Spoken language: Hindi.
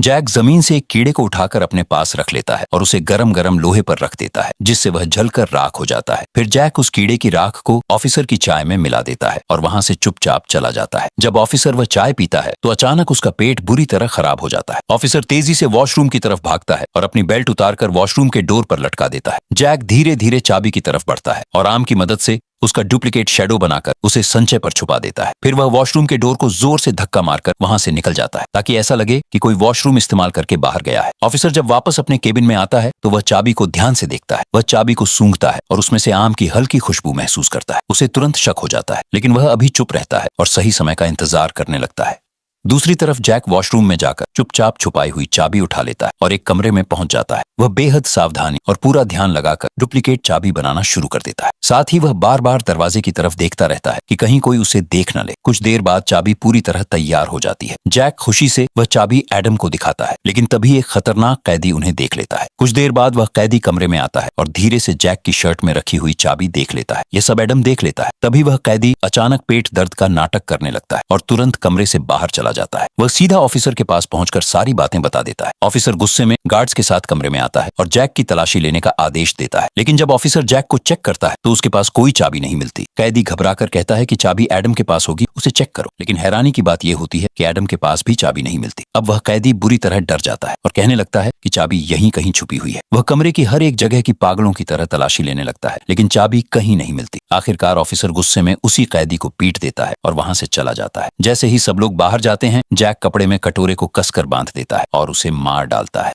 जैक जमीन से एक कीड़े को उठाकर अपने पास रख लेता है और उसे गरम गरम लोहे पर रख देता है, जिससे वह जलकर राख हो जाता है। फिर जैक उस कीड़े की राख को ऑफिसर की चाय में मिला देता है और वहां से चुपचाप चला जाता है। जब ऑफिसर वह चाय पीता है तो अचानक उसका पेट बुरी तरह खराब हो जाता है। ऑफिसर तेजी से वॉशरूम की तरफ भागता है और अपनी बेल्ट उतारकर वॉशरूम के डोर पर लटका देता है। जैक धीरे धीरे चाबी की तरफ बढ़ता है और आर्म की मदद से उसका डुप्लीकेट शैडो बनाकर उसे संचय पर छुपा देता है। फिर वह वॉशरूम के डोर को जोर से धक्का मारकर वहां से निकल जाता है, ताकि ऐसा लगे कि कोई वॉशरूम इस्तेमाल करके बाहर गया है। ऑफिसर जब वापस अपने केबिन में आता है तो वह चाबी को ध्यान से देखता है। वह चाबी को सूंघता है और उसमें से आम की हल्की खुशबू महसूस करता है। उसे तुरंत शक हो जाता है, लेकिन वह अभी चुप रहता है और सही समय का इंतजार करने लगता है। दूसरी तरफ जैक वॉशरूम में जाकर चुपचाप छुपाई हुई चाबी उठा लेता है और एक कमरे में पहुंच जाता है। वह बेहद सावधानी और पूरा ध्यान लगाकर डुप्लीकेट चाबी बनाना शुरू कर देता है। साथ ही वह बार बार दरवाजे की तरफ देखता रहता है कि कहीं कोई उसे देख न ले। कुछ देर बाद चाबी पूरी तरह तैयार हो जाती है। जैक खुशी से वह चाबी एडम को दिखाता है, लेकिन तभी एक खतरनाक कैदी उन्हें देख लेता है। कुछ देर बाद वह कैदी कमरे में आता है और धीरे से जैक की शर्ट में रखी हुई चाबी देख लेता है। यह सब एडम देख लेता है। तभी वह कैदी अचानक पेट दर्द का नाटक करने लगता है और तुरंत कमरे से बाहर चला जाता है। वह सीधा ऑफिसर के पास पहुंचकर सारी बातें बता देता है। ऑफिसर गुस्से में गार्ड्स के साथ कमरे में आता है और जैक की तलाशी लेने का आदेश देता है, लेकिन जब ऑफिसर जैक को चेक करता है तो उसके पास कोई चाबी नहीं मिलती। कैदी घबराकर कहता है कि चाबी एडम के पास होगी, उसे चेक करो। लेकिन हैरानी की बात यह होती है कि एडम के पास भी चाबी नहीं मिलती। अब वह कैदी बुरी तरह डर जाता है और कहने लगता है कि चाबी यहीं कहीं छुपी हुई है। वह कमरे की हर एक जगह की पागलों की तरह तलाशी लेने लगता है, लेकिन चाबी कहीं नहीं मिलती। आखिरकार ऑफिसर गुस्से में उसी कैदी को पीट देता है और वहां से चला जाता है। जैसे ही सब लोग बाहर जाते हैं, जैक कपड़े में कटोरे को कसकर बांध देता है और उसे मार डालता है।